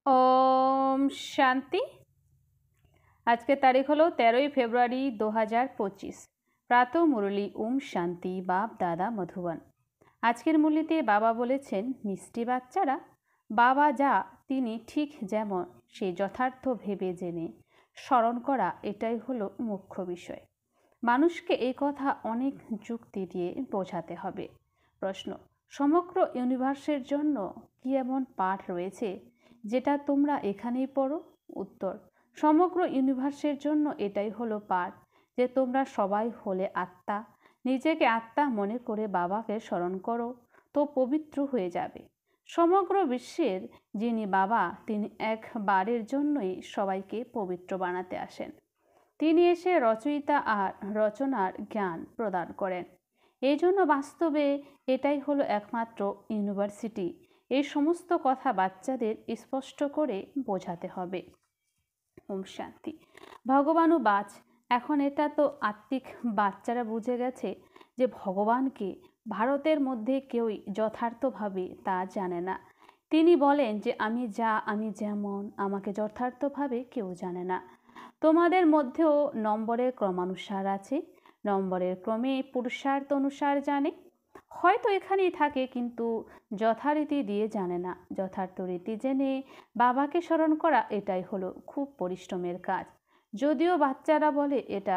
ওম শান্তি। আজকের তারিখ হলো 13ই ফেব্রুয়ারি 2025। প্রাতঃ মুরলী ওম শান্তি বাপ দাদা মধুবন। আজকের মুরলীতে বাবা বলেছেন, মিষ্টি বাচ্চারা, বাবা যা তিনি ঠিক যেমন সে যথার্থ ভেবে জেনে স্মরণ করা, এটাই হলো মুখ্য বিষয়। মানুষকে এই কথা অনেক যুক্তি দিয়ে বোঝাতে হবে। প্রশ্ন: সমগ্র ইউনিভার্সের জন্য কি এমন পাঠ রয়েছে যেটা তোমরা এখানেই পড়ো? উত্তর: সমগ্র ইউনিভার্সের জন্য এটাই হলো পাঠ যে তোমরা সবাই হলে আত্মা। নিজেকে আত্মা মনে করে বাবাকে স্মরণ করো তো পবিত্র হয়ে যাবে। সমগ্র বিশ্বের যিনি বাবা, তিনি একবারের জন্যই সবাইকে পবিত্র বানাতে আসেন। তিনি এসে রচয়িতা আর রচনার জ্ঞান প্রদান করেন। এই জন্য বাস্তবে এটাই হলো একমাত্র ইউনিভার্সিটি। এই সমস্ত কথা বাচ্চাদের স্পষ্ট করে বোঝাতে হবে। ওম শান্তি। ভগবানও বাচ। এখন এটা তো আত্মিক বাচ্চারা বুঝে গেছে যে ভগবানকে ভারতের মধ্যে কেউই যথার্থভাবে তা জানে না। তিনি বলেন যে আমি যা, আমি যেমন, আমাকে যথার্থভাবে কেউ জানে না। তোমাদের মধ্যেও নম্বরের ক্রমানুসার আছে। নম্বরের ক্রমে পুরুষার্থ অনুসার জানে। হয়তো এখানেই থাকে কিন্তু যথারীতি দিয়ে জানে না। যথার্থ রীতি জেনে বাবাকে স্মরণ করা, এটাই হলো খুব পরিশ্রমের কাজ। যদিও বাচ্চারা বলে এটা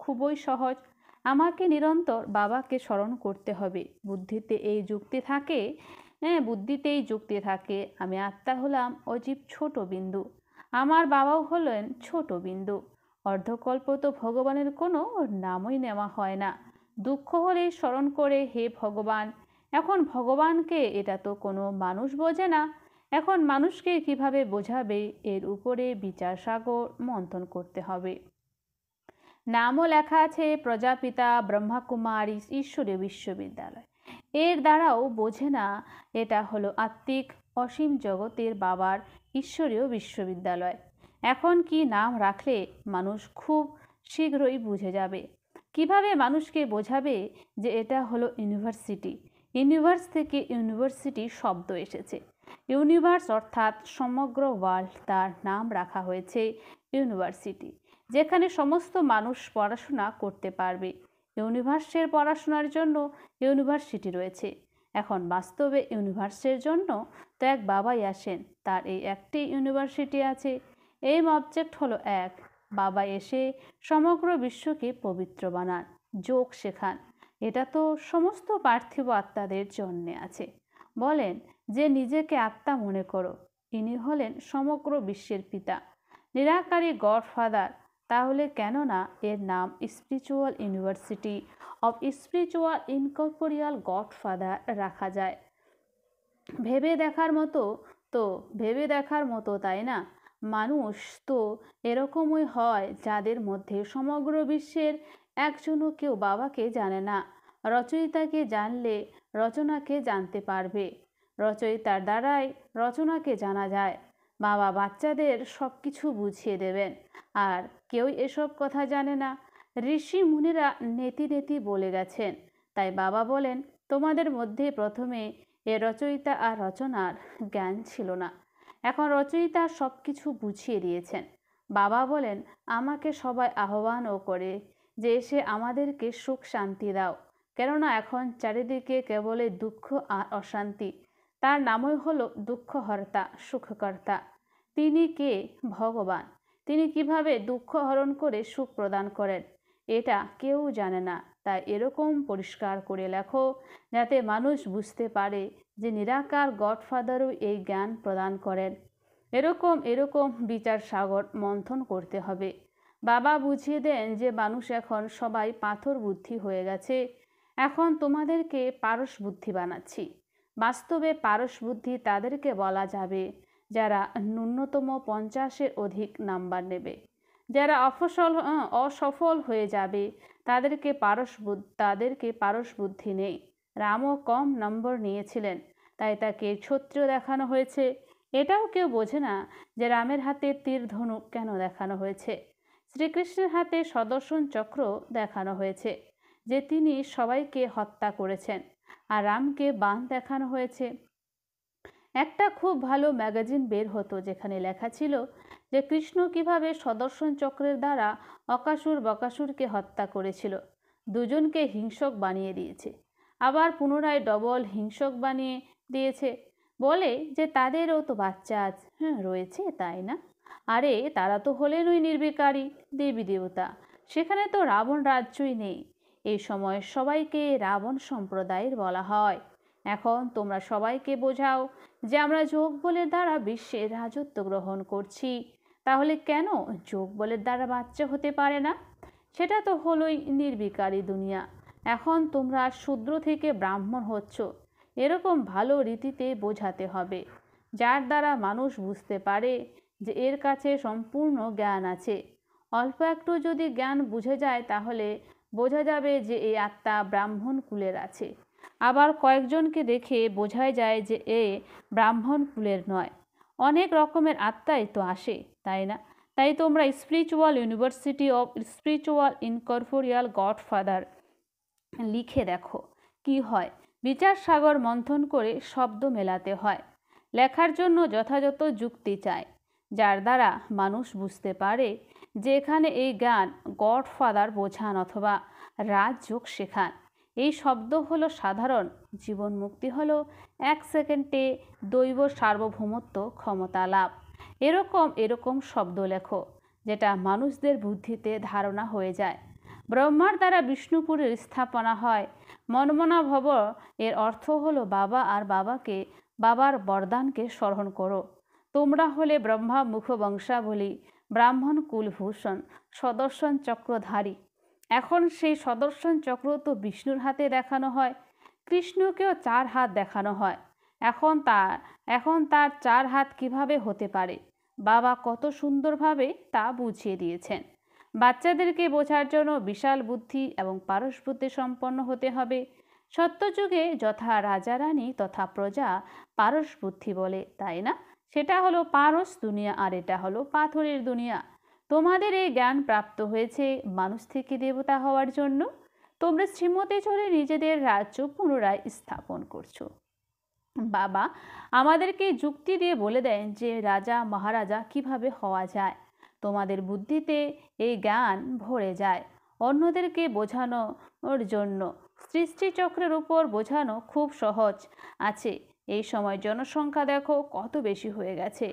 খুবই সহজ। আমাকে নিরন্তর বাবাকে স্মরণ করতে হবে। বুদ্ধিতেই যুক্তি থাকে। আমি আত্মা হলাম অজীব ছোট বিন্দু, আমার বাবাও হলেন ছোট বিন্দু। অর্ধকল্প তো ভগবানের কোনো নামই নেওয়া হয় না। দুঃখ হলেই স্মরণ করে হে ভগবান। এখন ভগবানকে এটা তো কোনো মানুষ বোঝে না। এখন মানুষকে কিভাবে বোঝাবে, এর উপরে বিচার সাগর মন্থন করতে হবে। নামও লেখা আছে প্রজাপিতা ব্রহ্মাকুমারী ঈশ্বরীয় বিশ্ববিদ্যালয়। এর দ্বারাও বোঝে না এটা হলো আত্মিক অসীম জগতের বাবার ঈশ্বরীয় বিশ্ববিদ্যালয়। এখন কি নাম রাখলে মানুষ খুব শীঘ্রই বুঝে যাবে। কিভাবে মানুষকে বোঝাবে যে এটা হলো ইউনিভার্সিটি? ইউনিভার্স থেকে ইউনিভার্সিটি শব্দ এসেছে। ইউনিভার্স অর্থাৎ সমগ্র ওয়ার্ল্ড, তার নাম রাখা হয়েছে ইউনিভার্সিটি, যেখানে সমস্ত মানুষ পড়াশোনা করতে পারবে। ইউনিভার্সের পড়াশোনার জন্য ইউনিভার্সিটি রয়েছে। এখন বাস্তবে ইউনিভার্সের জন্য তো এক বাবাই আসেন, তার এই একটি ইউনিভার্সিটি আছে। এইম অবজেক্ট হলো এক। বাবা এসে সমগ্র বিশ্বকে পবিত্র বানান, যোগ শেখান। এটা তো সমস্ত পার্থিব আত্মাদের জন্যে আছে। বলেন যে নিজেকে আত্মা মনে করো। ইনি হলেন সমগ্র বিশ্বের পিতা, নিরাকারী গডফাদার। তাহলে কেন না এর নাম spiritual university of spiritual incorporeal godfather রাখা যায়? ভেবে দেখার মতো, তাই না? মানুষ তো এরকমই হয় যাদের মধ্যে সমগ্র বিশ্বের একজনও কেউ বাবাকে জানে না। রচয়িতাকে জানলে রচনাকে জানতে পারবে। রচয়িতার দ্বারাই রচনাকে জানা যায়। বাবা বাচ্চাদের সব কিছু বুঝিয়ে দেবেন, আর কেউ এসব কথা জানে না। ঋষি মুনিরা নেতি নেতি বলে গেছেন। তাই বাবা বলেন, তোমাদের মধ্যে প্রথমে এ রচয়িতা আর রচনার জ্ঞান ছিল না। এখন রচয়িতা সব কিছু বুঝিয়ে দিয়েছেন। বাবা বলেন, আমাকে সবাই আহ্বানও করে যে এসে আমাদেরকে সুখ শান্তি দাও, কেননা এখন চারিদিকে কেবলই দুঃখ আর অশান্তি। তার নামই হলো দুঃখহর্তা, সুখকর্তা। তিনি কে? ভগবান। তিনি কিভাবে দুঃখ হরণ করে সুখ প্রদান করেন, এটা কেউ জানে না। তাই এরকম পরিষ্কার করে লেখো যাতে মানুষ বুঝতে পারে যে নিরাকার গডফাদারও এই জ্ঞান প্রদান করেন। এরকম বিচার সাগর মন্থন করতে হবে। বাবা বুঝিয়ে দেন যে মানুষ এখন সবাই পাথর বুদ্ধি হয়ে গেছে। এখন তোমাদেরকে পারস বুদ্ধি বানাচ্ছি। বাস্তবে পারস বুদ্ধি তাদেরকে বলা যাবে যারা ন্যূনতম 50-এর অধিক নাম্বার নেবে। যারা অসফল হয়ে যাবে তাদেরকে পারস বুদ্ধি নেই। রামও কম নম্বর নিয়েছিলেন, তাই তাকে ক্ষত্রিয় দেখানো হয়েছে। এটাও কেউ বোঝে না যে রামের হাতে তীর ধনুক কেন দেখানো হয়েছে। শ্রীকৃষ্ণের হাতে সুদর্শন চক্র দেখানো হয়েছে যে তিনি সবাইকে হত্যা করেছেন, আর রামকে বাণ দেখানো হয়েছে। একটা খুব ভালো ম্যাগাজিন বের হতো যেখানে লেখা ছিল যে কৃষ্ণ কিভাবে সুদর্শন চক্রের দ্বারা অকাসুর বকাসুরকে হত্যা করেছিল, দুজনকে হিংসক বানিয়ে দিয়েছে, আবার পুনরায় ডবল হিংসক বানিয়ে দিয়েছে, বলে যে তাদেরও তো বাচ্চা রয়েছে তাই না? আরে তারা তো হলেন ওই নির্বিকারী দেবী দেবতা, সেখানে তো রাবণ রাজ্যই নেই। এই সময় সবাইকে রাবণ সম্প্রদায়ের বলা হয়। এখন তোমরা সবাইকে বোঝাও যে আমরা যোগ বলের দ্বারা বিশ্বের রাজত্ব গ্রহণ করছি, তাহলে কেন যোগ বলের দ্বারা বাচ্চা হতে পারে না? সেটা তো হলোই নির্বিকারী দুনিয়া। এখন তোমরা শূদ্র থেকে ব্রাহ্মণ হচ্ছ, এরকম ভালো রীতিতে বোঝাতে হবে, যার দ্বারা মানুষ বুঝতে পারে যে এর কাছে সম্পূর্ণ জ্ঞান আছে। অল্প একটু যদি জ্ঞান বুঝে যায় তাহলে বোঝা যাবে যে এই আত্মা ব্রাহ্মণ কুলের আছে। আবার কয়েকজনকে দেখে বোঝাই যায় যে এ ব্রাহ্মণ কুলের নয়। অনেক রকমের আত্মাই তো আসে, তাই না? তাই তোমরা spiritual university of spiritual incorporeal godfather লিখে দেখো কি হয়। বিচার সাগর মন্থন করে শব্দ মেলাতে হয়। লেখার জন্য যথাযথ যুক্তি চায়, যার দ্বারা মানুষ বুঝতে পারে যে এখানে এই জ্ঞান গডফাদার বোঝান অথবা রাজযোগ শেখান। এই শব্দ হলো সাধারণ, জীবন মুক্তি হলো 1 সেকেন্ডে দৈব সার্বভৌমত্ব ক্ষমতা লাভ। এরকম শব্দ লেখো যেটা মানুষদের বুদ্ধিতে ধারণা হয়ে যায়। ব্রহ্মার দ্বারা বিষ্ণুপুরের স্থাপনা হয়। মনমনা ভব এর অর্থ হলো বাবা, আর বাবার বরদানকে স্মরণ করো। তোমরা হলে ব্রহ্মা মুখ বংশাবলী, ব্রাহ্মণ কুলভূষণ, সদর্শন চক্রধারী। এখন সেই সদর্শন চক্র তো বিষ্ণুর হাতে দেখানো হয়, কৃষ্ণকেও 4 হাত দেখানো হয়। এখন তার 4 হাত কিভাবে হতে পারে? বাবা কত সুন্দরভাবে তা বুঝিয়ে দিয়েছেন। বাচ্চাদেরকে বোঝার জন্য বিশাল বুদ্ধি এবং পারস বুদ্ধি সম্পন্ন হতে হবে। সত্যযুগে যথা রাজা রানী তথা প্রজা পারস বুদ্ধি বলে, তাই না? সেটা হলো পারস দুনিয়া, আর এটা হলো পাথরের দুনিয়া। তোমাদের এই জ্ঞান প্রাপ্ত হয়েছে মানুষ থেকে দেবতা হওয়ার জন্য। তোমরা শ্রীমতে চলে নিজেদের রাজ্য পুনরায় স্থাপন করছো। বাবা আমাদেরকে যুক্তি দিয়ে বলে দেন যে রাজা মহারাজা কিভাবে হওয়া যায়। তোমাদের বুদ্ধিতে এই জ্ঞান ভরে যায় অন্যদেরকে বোঝানোর জন্য। সৃষ্টিচক্রের উপর বোঝানো খুব সহজ আছে। এই সময় জনসংখ্যা দেখো কত বেশি হয়ে গেছে।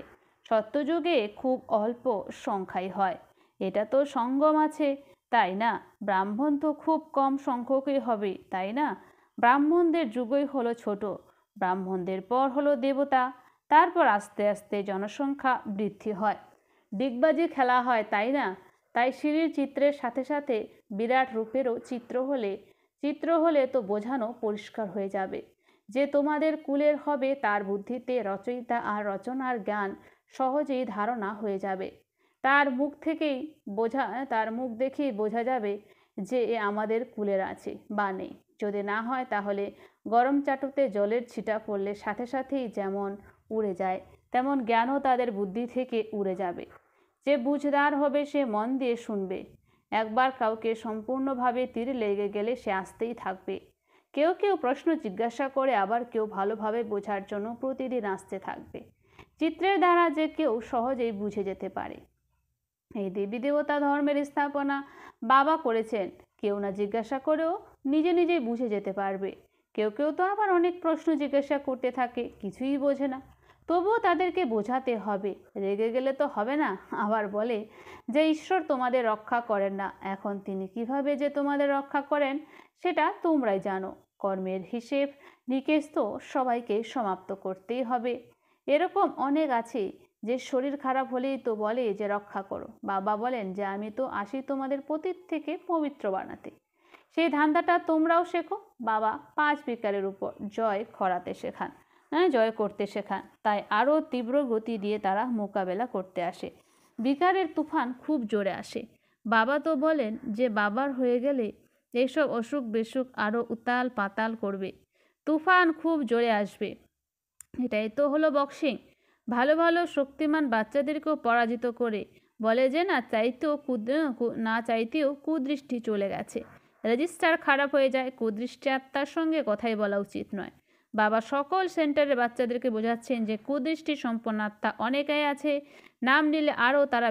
সত্যযুগে খুব অল্প সংখ্যাই হয়। এটা তো সঙ্গম আছে, তাই না? ব্রাহ্মণ তো খুব কম সংখ্যকই হবে, তাই না? ব্রাহ্মণদের যুগই হলো ছোট, ব্রাহ্মণদের পর হলো দেবতা, তারপর আস্তে আস্তে জনসংখ্যা বৃদ্ধি হয়। ডিগবাজি খেলা হয়, তাই না? তাই সিঁড়ির চিত্রের সাথে সাথে বিরাট রূপেরও চিত্র হলে তো বোঝানো পরিষ্কার হয়ে যাবে যে তোমাদের কুলের হবে। তার বুদ্ধিতে রচয়িতা আর রচনার জ্ঞান সহজেই ধারণা হয়ে যাবে। তার মুখ দেখেই বোঝা যাবে যে এ আমাদের কুলের আছে বা নেই। যদি না হয় তাহলে গরম চাটুতে জলের ছিটা পড়লে সাথে সাথেই যেমন উড়ে যায়, তেমন জ্ঞানও তাদের বুদ্ধি থেকে উড়ে যাবে। যে বুঝদার হবে সে মন দিয়ে শুনবে। একবার কাউকে সম্পূর্ণভাবে তীর লেগে গেলে সে আসতেই থাকবে। কেউ কেউ প্রশ্ন জিজ্ঞাসা করে, আবার কেউ ভালোভাবে বোঝার জন্য প্রতিদিন আসতে থাকবে। চিত্রের দ্বারা যে কেউ সহজেই বুঝে যেতে পারে। এই দেবী দেবতা ধর্মের স্থাপনা বাবা করেছেন। কেউ না জিজ্ঞাসা করেও নিজে নিজেই বুঝে যেতে পারবে। কেউ কেউ তো আবার অনেক প্রশ্ন জিজ্ঞাসা করতে থাকে, কিছুই বোঝে না। তবুও তাদেরকে বোঝাতে হবে, রেগে গেলে তো হবে না। আবার বলে যে ঈশ্বর তোমাদের রক্ষা করেন না। এখন তিনি কিভাবে যে তোমাদের রক্ষা করেন সেটা তোমরাই জানো। কর্মের হিসেব নিকেশ তো সবাইকে সমাপ্ত করতেই হবে। এরকম অনেক আছে যে শরীর খারাপ হলেই তো বলে যে রক্ষা করো। বাবা বলেন যে আমি তো আসি তোমাদের পতিত থেকে পবিত্র বানাতে। সেই ধান্দাটা তোমরাও শেখো। বাবা 5 বিকারের উপর জয় করতে শেখান। তাই আরও তীব্র গতি দিয়ে তারা মোকাবেলা করতে আসে। বিকারের তুফান খুব জোরে আসে। বাবা তো বলেন যে বাবার হয়ে গেলে এইসব অসুখ বিসুখ আরও উতাল পাতাল করবে। তুফান খুব জোরে আসবে। এটাই তো হলো বক্সিং। ভালো ভালো শক্তিমান বাচ্চাদেরকেও পরাজিত করে বলে যে না চাইতেও কুদৃষ্টি চলে গেছে। রেজিস্টার খারাপ হয়ে যায়। কুদৃষ্টি আত্মার সঙ্গে কথাই বলা উচিত নয়। বাবা সকল সেন্টারের বাচ্চাদেরকে বোঝাচ্ছেন যে কুদৃষ্টি সম্পন্ন আত্মা অনেকেই আছে, নাম নিলে আরও তারা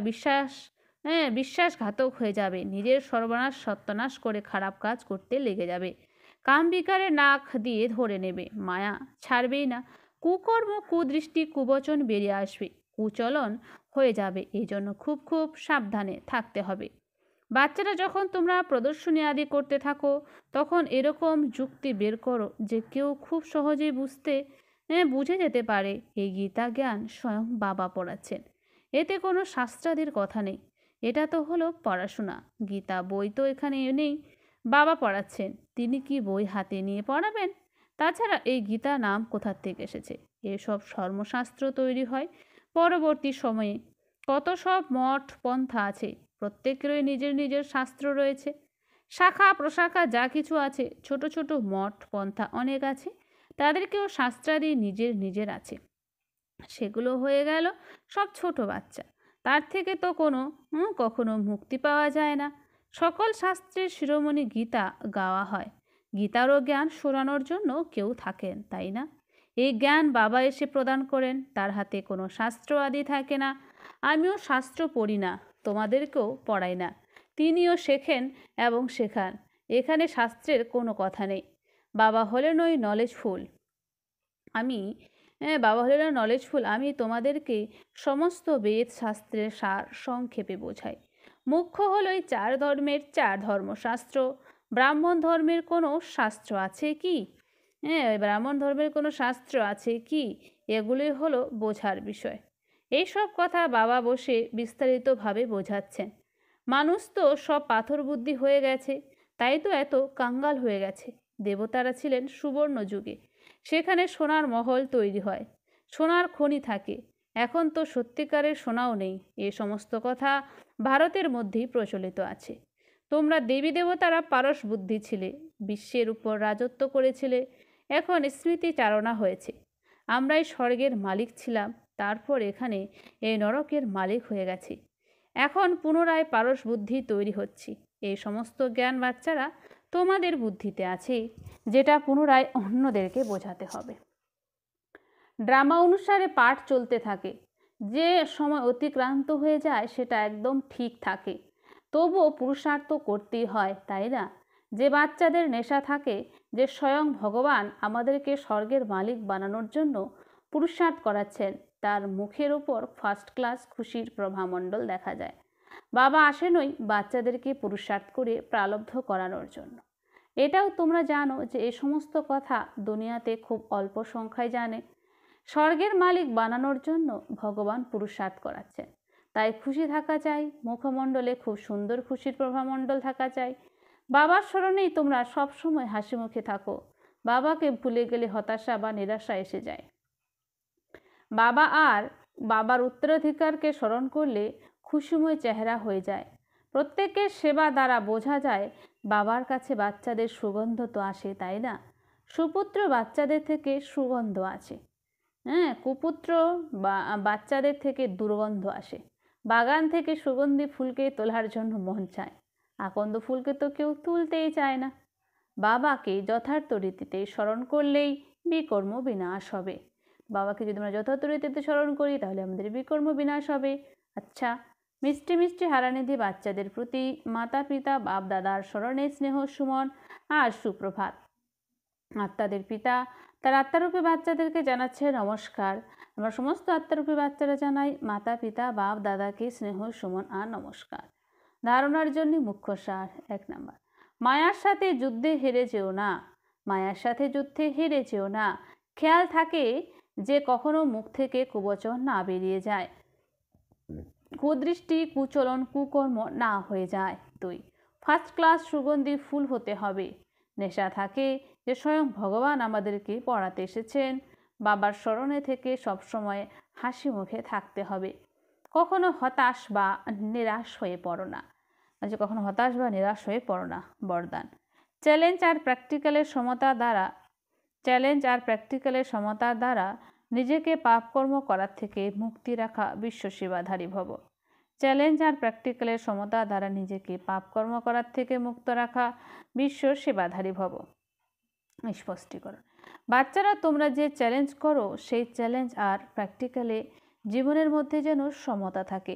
বিশ্বাসঘাতক হয়ে যাবে, নিজের সর্বনাশ সত্যনাশ করে খারাপ কাজ করতে লেগে যাবে, কাম বিকারে নাক দিয়ে ধরে নেবে, মায়া ছাড়বেই না, কুকর্ম কুদৃষ্টি কুবচন বেরিয়ে আসবে, কুচলন হয়ে যাবে। এই জন্য খুব খুব সাবধানে থাকতে হবে। বাচ্চারা যখন তোমরা প্রদর্শনী আদি করতে থাকো তখন এরকম যুক্তি বের করো যে কেউ খুব সহজেই বুঝে যেতে পারে এই গীতা জ্ঞান স্বয়ং বাবা পড়াচ্ছেন, এতে কোনো শাস্ত্রাদির কথা নেই, এটা তো হলো পড়াশোনা। গীতা বই তো এখানে নেই, বাবা পড়াচ্ছেন, তিনি কি বই হাতে নিয়ে পড়াবেন? তাছাড়া এই গীতা নাম কোথা থেকে এসেছে? এসব ধর্মশাস্ত্র তৈরি হয় পরবর্তী সময়ে। কত সব মঠ পন্থা আছে, প্রত্যেকেরই নিজের নিজের শাস্ত্র রয়েছে, শাখা প্রশাখা যা কিছু আছে, ছোট ছোট মঠ পন্থা অনেক আছে, তাদেরকেও শাস্ত্রাদি নিজের নিজের আছে। সেগুলো হয়ে গেল সব ছোট বাচ্চা, তার থেকে তো কখনো মুক্তি পাওয়া যায় না। সকল শাস্ত্রের শিরোমণি গীতা গাওয়া হয়, গীতারও জ্ঞান শোনানোর জন্য কেউ থাকেন, তাই না? এই জ্ঞান বাবা এসে প্রদান করেন, তার হাতে কোনো শাস্ত্র আদি থাকে না। আমিও শাস্ত্র পড়ি না, তোমাদেরকেও পড়াই না, তিনিও শেখেন এবং শেখান, এখানে শাস্ত্রের কোনো কথা নেই। বাবা হলেন ওই নলেজফুল, আমি তোমাদেরকে সমস্ত বেদ শাস্ত্রের সার সংক্ষেপে বোঝাই। মুখ্য হলো এই 4 ধর্মের 4 ধর্মশাস্ত্র। ব্রাহ্মণ ধর্মের কোনো শাস্ত্র আছে কি? ব্রাহ্মণ ধর্মের কোনো শাস্ত্র আছে কি? এগুলোই হলো বোঝার বিষয়। এইসব কথা বাবা বসে বিস্তারিতভাবে বোঝাচ্ছেন। মানুষ তো সব পাথর বুদ্ধি হয়ে গেছে, তাই তো এত কাঙ্গাল হয়ে গেছে। দেবতারা ছিলেন সুবর্ণ যুগে, সেখানে সোনার মহল তৈরি হয়, সোনার খনি থাকে। এখন তো সত্যিকারের সোনাও নেই। এ সমস্ত কথা ভারতের মধ্যেই প্রচলিত আছে। তোমরা দেবী দেবতারা পারস বুদ্ধি ছিলে, বিশ্বের উপর রাজত্ব করেছিলে, এখন স্মৃতিচারণা হয়েছে। আমরাই স্বর্গের মালিক ছিলাম, তারপর এখানে এই নরকের মালিক হয়ে গেছি। এখন পুনরায় পারস বুদ্ধি তৈরি হচ্ছে। এই সমস্ত জ্ঞান বাচ্চারা তোমাদের বুদ্ধিতে আছে, যেটা পুনরায় অন্যদেরকে বোঝাতে হবে। ড্রামা অনুসারে পাঠ চলতে থাকে, যে সময় অতিক্রান্ত হয়ে যায় সেটা একদম ঠিক থাকে, তবুও পুরুষার্থ করতেই হয়, তাই না? যে বাচ্চাদের নেশা থাকে যে স্বয়ং ভগবান আমাদেরকে স্বর্গের মালিক বানানোর জন্য পুরুষার্থ করাচ্ছেন, তার মুখের উপর ফার্স্ট ক্লাস খুশির প্রভামণ্ডল দেখা যায়। বাবা আসেনই বাচ্চাদেরকে পুরুষার্থ করে প্রালব্ধ করানোর জন্য। এটাও তোমরা জানো যে এই সমস্ত কথা দুনিয়াতে খুব অল্প সংখ্যায় জানে। স্বর্গের মালিক বানানোর জন্য ভগবান পুরুষার্থ করাচ্ছেন, তাই খুশি থাকা চাই, মুখমণ্ডলে খুব সুন্দর খুশির প্রভামণ্ডল থাকা চাই। বাবার স্মরণেই তোমরা সবসময় হাসি মুখে থাকো, বাবাকে ভুলে গেলে হতাশা বা নিরাশা এসে যায়। বাবার উত্তরাধিকারকে স্মরণ করলে খুশিময় চেহারা হয়ে যায়। প্রত্যেকের সেবা দ্বারা বোঝা যায় বাবার কাছে বাচ্চাদের সুগন্ধ তো আসে, তাই না? সুপুত্র বাচ্চাদের থেকে সুগন্ধ আছে, কুপুত্র বাচ্চাদের থেকে দুর্গন্ধ আসে। বাগান থেকে সুগন্ধি ফুলকে তোলার জন্য মন চায়, আকন্দ ফুলকে তো কেউ তুলতেই চায় না। বাবাকে যথার্থ রীতিতে স্মরণ করলেই বিকর্ম বিনাশ হবে। বাবাকে যদি আমরা যথার্থ রীতিতে স্মরণ করি তাহলে আমাদের বিকর্ম বিনাশ হবে। আচ্ছা, মিষ্টি মিষ্টি হারানিধি বাচ্চাদের প্রতি মাতা পিতা বাপ দাদার স্মরণে স্নেহ সুমন আর সুপ্রভাত। আত্মাদের পিতা তার আত্মারূপী বাচ্চাদেরকে জানাচ্ছে নমস্কার। আমরা সমস্ত আত্মারূপী বাচ্চারা জানাই মাতা পিতা বাপ দাদাকে স্নেহ সুমন আর নমস্কার। ধারণার জন্য মুখ্য সার 1 নম্বর, মায়ার সাথে যুদ্ধে হেরে যেও না। মায়ার সাথে যুদ্ধে হেরে যেও না। খেয়াল থাকে যে কখনো মুখ থেকে কুবচন না বেরিয়ে যায়, কুদৃষ্টি কুচলন কুকর্ম না হয়ে যায়। 2, ফার্স্ট ক্লাস সুগন্ধি ফুল হতে হবে। নেশা থাকে যে স্বয়ং ভগবান আমাদেরকে পড়াতে এসেছেন। বাবার স্মরণে থেকে সবসময় হাসি মুখে থাকতে হবে। কখনো হতাশ বা নিরাশ হয়ে পড়ো না। কখনো হতাশ বা নিরাশ হয়ে পড়ো না। বরদান, চ্যালেঞ্জ আর প্র্যাকটিক্যালের সমতার দ্বারা নিজেকে পাপকর্ম করার থেকে মুক্তি রাখা বিশ্ব সেবাধারী ভব। চ্যালেঞ্জ আর প্র্যাকটিক্যালের সমতা দ্বারা নিজেকে পাপকর্ম করার থেকে মুক্ত রাখা বিশ্ব সেবাধারী ভব। স্পষ্টীকরণ, বাচ্চারা তোমরা যে চ্যালেঞ্জ করো সেই চ্যালেঞ্জ আর প্র্যাকটিক্যালে জীবনের মধ্যে যেন সমতা থাকে।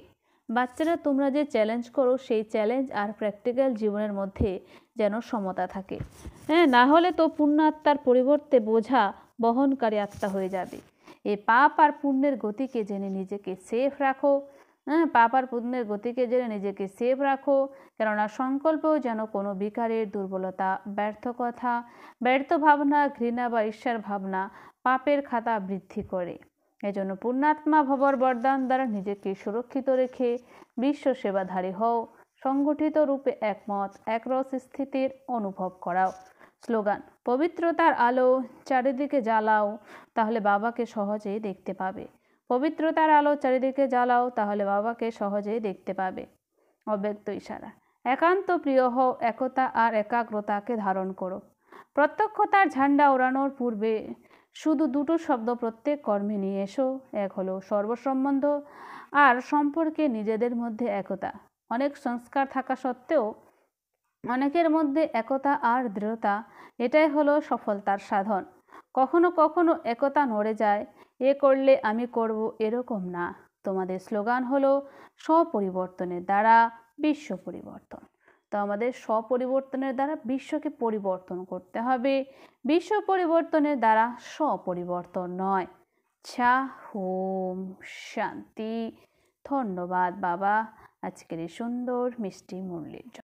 বাচ্চারা তোমরা যে চ্যালেঞ্জ করো সেই চ্যালেঞ্জ আর প্র্যাকটিক্যাল জীবনের মধ্যে যেন সমতা থাকে। হ্যাঁ, না হলে তো পুণ্যাত্মার পরিবর্তে বোঝা বহনকারী আত্মা হয়ে যাবে। এই পাপ আর পুণ্যের গতিকে জেনে নিজেকে সেফ রাখো। হ্যাঁ, পাপ আর পুণ্যের গতিকে জেনে নিজেকে সেফ রাখো, কেননা সংকল্পও যেন কোনো বিকারের, দুর্বলতা, ব্যর্থ কথা, ব্যর্থ ভাবনা, ঘৃণা বা ঈশ্বর ভাবনা পাপের খাতা বৃদ্ধি করে। এজন্য পুণ্যাত্মা ভবর বরদান দ্বারা নিজেকে সুরক্ষিত রেখে বিশ্ব সেবাধারী হও, সংগঠিত রূপে একমত একরস স্থিতির অনুভব করাও। স্লোগান: পবিত্রতার আলো চারিদিকে জ্বালাও, তাহলে বাবাকে সহজেই দেখতে পাবে। পবিত্রতার আলো চারিদিকে জ্বালাও, তাহলে বাবাকে সহজেই দেখতে পাবে। অব্যক্ত ইশারা: একান্ত প্রিয় হও, একতা আর একাগ্রতাকে ধারণ করো। প্রত্যক্ষতার ঝান্ডা ওড়ানোর পূর্বে শুধু দুটো শব্দ প্রত্যেক কর্মে নিয়ে এসো। এক হলো সর্বসম্বন্ধ, আর সম্পর্কে নিজেদের মধ্যে একতা। অনেক সংস্কার থাকা সত্ত্বেও অনেকের মধ্যে একতা আর দৃঢ়তা, এটাই হলো সফলতার সাধন। কখনো কখনো একতা নড়ে যায়, এ করলে আমি করব এরকম না। তোমাদের স্লোগান হলো স্বপরিবর্তনের দ্বারা বিশ্ব পরিবর্তন। তো আমাদের স্বপরিবর্তনের দ্বারা বিশ্বকে পরিবর্তন করতে হবে, বিশ্ব পরিবর্তনের দ্বারা স্বপরিবর্তন নয়। ছা হোম শান্তি। ধন্যবাদ বাবা আজকের এই সুন্দর মিষ্টি মুরলির জন্য।